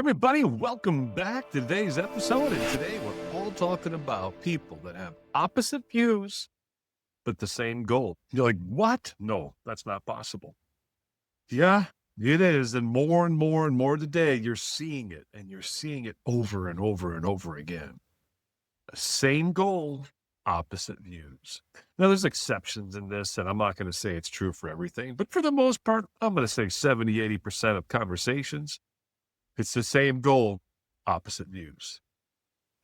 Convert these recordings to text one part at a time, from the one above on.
Everybody, welcome back to today's episode. And today we're all talking about people that have opposite views, but the same goal. You're like, what? No, that's not possible. Yeah, it is. And more and more and more today, you're seeing it, and you're seeing it over and over and over again. Same goal, opposite views. Now, there's exceptions in this, and I'm not going to say it's true for everything, but for the most part, I'm going to say 70-80% of conversations, it's the same goal, opposite views.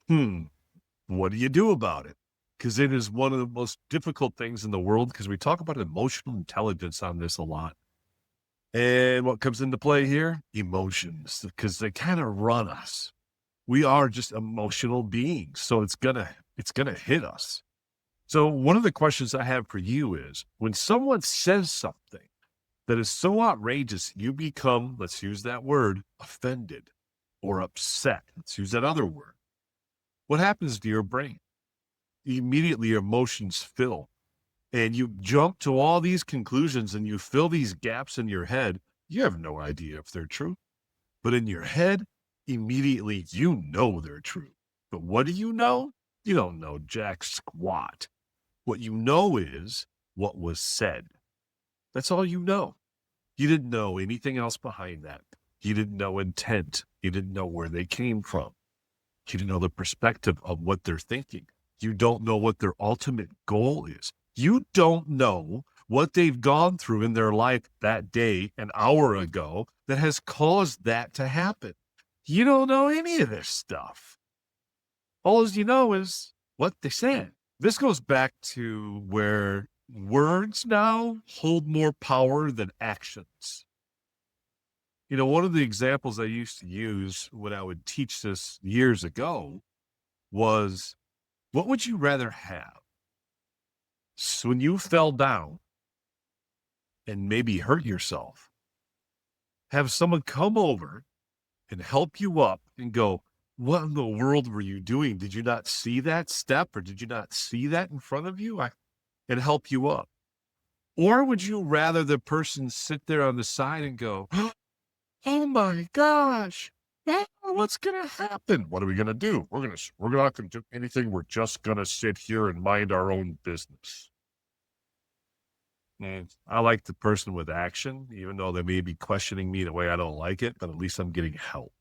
What do you do about it? Because it is one of the most difficult things in the world, because we talk about emotional intelligence on this a lot. And what comes into play here? Emotions, because they kind of run us. We are just emotional beings, so it's gonna hit us. So one of the questions I have for you is, when someone says something that is so outrageous, you become, let's use that word, offended or upset. Let's use that other word. What happens to your brain? Immediately your emotions fill, and you jump to all these conclusions and you fill these gaps in your head. You have no idea if they're true, but in your head, immediately you know they're true. But what do you know? You don't know jack squat. What you know is what was said. That's all you know. You didn't know anything else behind that. You didn't know intent. You didn't know where they came from. You didn't know the perspective of what they're thinking. You don't know what their ultimate goal is. You don't know what they've gone through in their life that day, an hour ago, that has caused that to happen. You don't know any of this stuff. All you know is what they said. This goes back to where words now hold more power than actions. You know, one of the examples I used to use when I would teach this years ago was, what would you rather have? So when you fell down and maybe hurt yourself, have someone come over and help you up and go, what in the world were you doing? Did you not see that step, or did you not see that in front of you? And help you up. Or would you rather the person sit there on the side and go, oh my gosh, what's going to happen? What are we going to do? We're not going to do anything. We're just going to sit here and mind our own business. And I like the person with action, even though they may be questioning me the way I don't like it, but at least I'm getting help.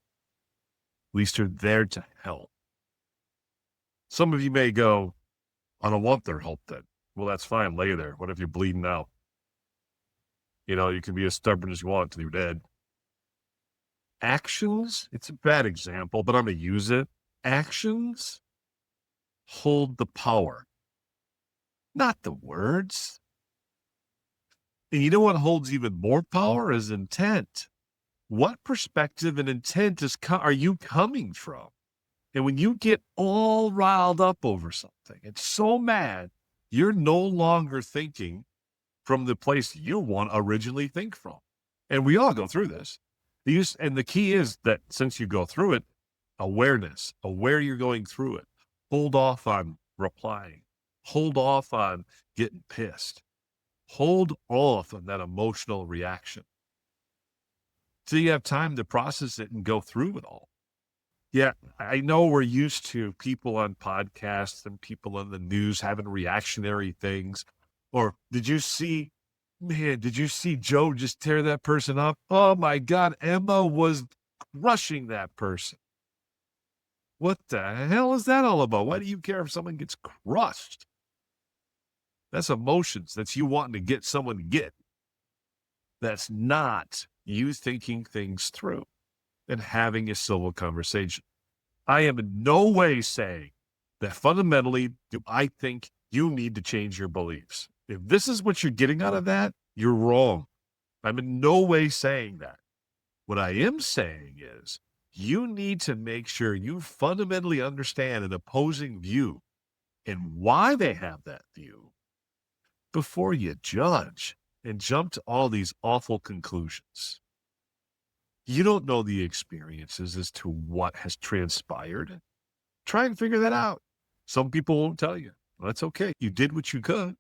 At least they're there to help. Some of you may go, I don't want their help then. Well, that's fine. Lay there. What if you're bleeding out? You know, you can be as stubborn as you want until you're dead. Actions, it's a bad example, but I'm going to use it. Actions hold the power, not the words. And you know what holds even more power is intent. What perspective and intent are you coming from? And when you get all riled up over something and so mad, you're no longer thinking from the place you want to originally think from. And we all go through this. And the key is that since you go through it, awareness, aware you're going through it. Hold off on replying. Hold off on getting pissed. Hold off on that emotional reaction. So you have time to process it and go through it all. Yeah, I know we're used to people on podcasts and people on the news having reactionary things. Or did you see Joe just tear that person up? Oh my God, Emma was crushing that person. What the hell is that all about? Why do you care if someone gets crushed? That's emotions. That's you wanting to get someone to get. That's not you thinking things through and having a civil conversation. I am in no way saying that fundamentally do I think you need to change your beliefs. If this is what you're getting out of that, you're wrong. I'm in no way saying that. What I am saying is you need to make sure you fundamentally understand an opposing view and why they have that view before you judge and jump to all these awful conclusions. You don't know the experiences as to what has transpired. Try and figure that out. Some people won't tell you. Well, that's okay. You did what you could.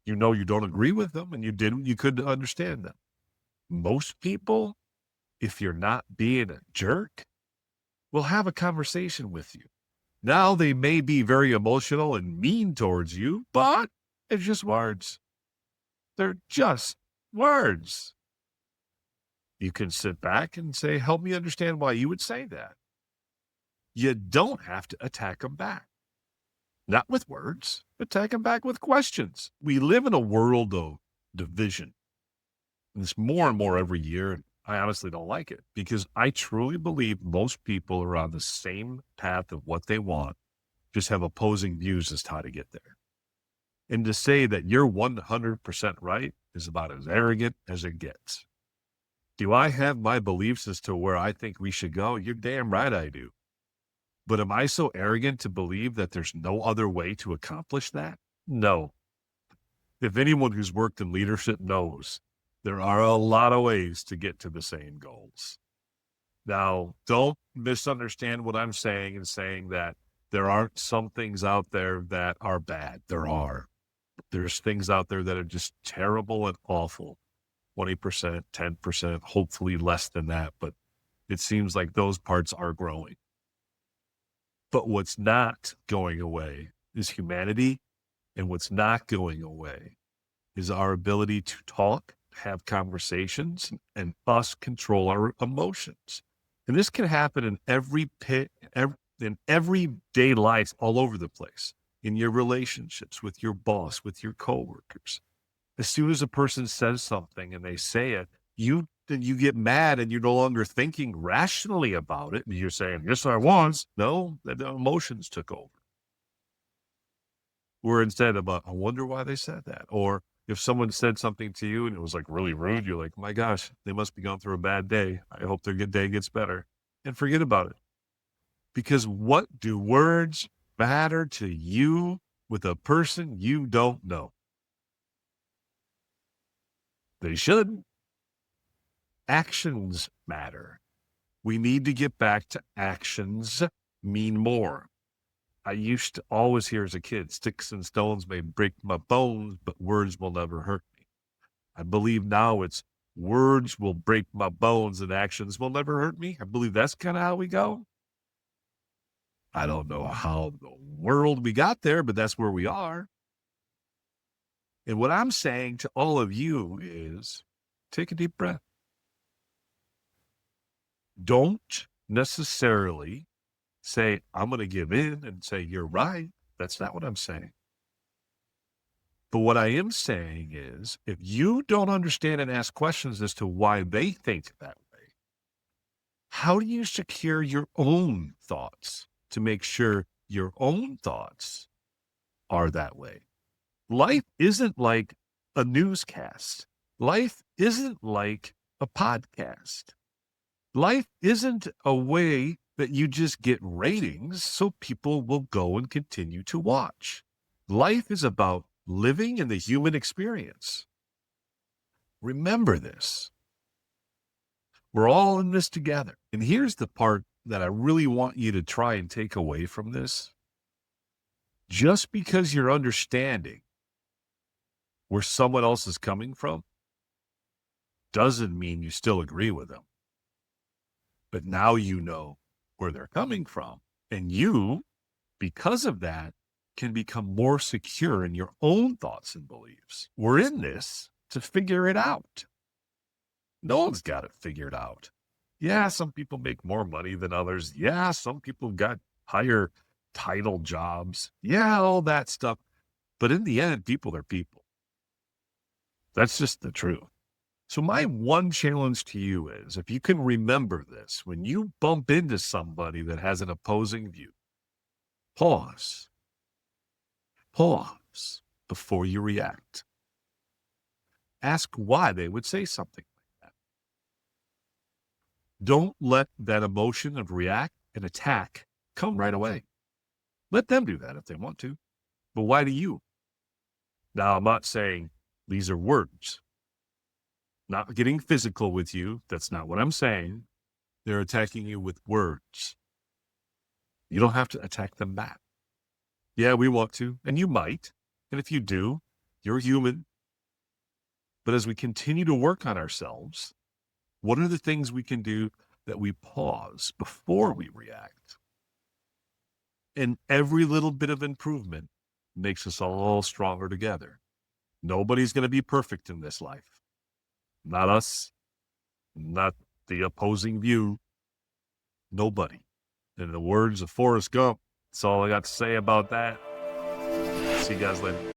You know you don't agree with them, and you did what you could to understand them. Most people, if you're not being a jerk, will have a conversation with you. Now they may be very emotional and mean towards you, but it's just words. They're just words. You can sit back and say, help me understand why you would say that. You don't have to attack them back. Not with words, attack them back with questions. We live in a world of division. And it's more and more every year. And I honestly don't like it because I truly believe most people are on the same path of what they want, just have opposing views as to how to get there. And to say that you're 100% right is about as arrogant as it gets. Do I have my beliefs as to where I think we should go? You're damn right I do. But am I so arrogant to believe that there's no other way to accomplish that? No. If anyone who's worked in leadership knows, there are a lot of ways to get to the same goals. Now, don't misunderstand what I'm saying in saying that there aren't some things out there that are bad. There are. There's things out there that are just terrible and awful. 20%, 10%, hopefully less than that. But it seems like those parts are growing. But what's not going away is humanity. And what's not going away is our ability to talk, have conversations, and us control our emotions. And this can happen in in everyday life all over the place, in your relationships with your boss, with your coworkers. As soon as a person says something and they say it, you get mad and you're no longer thinking rationally about it. And you're saying, yes, I was. No, the emotions took over. Where instead of, I wonder why they said that. Or if someone said something to you and it was like really rude, you're like, my gosh, they must be going through a bad day. I hope their good day gets better. And forget about it. Because what do words matter to you with a person you don't know? They should. Actions matter. We need to get back to actions mean more. I used to always hear as a kid, sticks and stones may break my bones, but words will never hurt me. I believe now it's words will break my bones and actions will never hurt me. I believe that's kind of how we go. I don't know how the world we got there, but that's where we are. And what I'm saying to all of you is take a deep breath. Don't necessarily say, I'm going to give in and say, you're right. That's not what I'm saying. But what I am saying is, if you don't understand and ask questions as to why they think that way, how do you secure your own thoughts to make sure your own thoughts are that way? Life isn't like a newscast. Life isn't like a podcast. Life isn't a way that you just get ratings so people will go and continue to watch. Life is about living in the human experience. Remember this. We're all in this together. And here's the part that I really want you to try and take away from this. Just because you're understanding where someone else is coming from doesn't mean you still agree with them. But now you know where they're coming from. And you, because of that, can become more secure in your own thoughts and beliefs. We're in this to figure it out. No one's got it figured out. Yeah, some people make more money than others. Yeah, some people got higher title jobs. Yeah, all that stuff. But in the end, people are people. That's just the truth. So my one challenge to you is, if you can remember this, when you bump into somebody that has an opposing view, pause before you react. Ask why they would say something like that. Don't let that emotion of react and attack come right away. Let them do that if they want to. But why do you? Now, I'm not saying these are words. Not getting physical with you. That's not what I'm saying. They're attacking you with words. You don't have to attack them back. Yeah, we want to, and you might. And if you do, you're human. But as we continue to work on ourselves, what are the things we can do that we pause before we react. And every little bit of improvement makes us all stronger together. Nobody's going to be perfect in this life. Not us, not the opposing view. Nobody. In the words of Forrest Gump, that's all I got to say about that. See you guys later.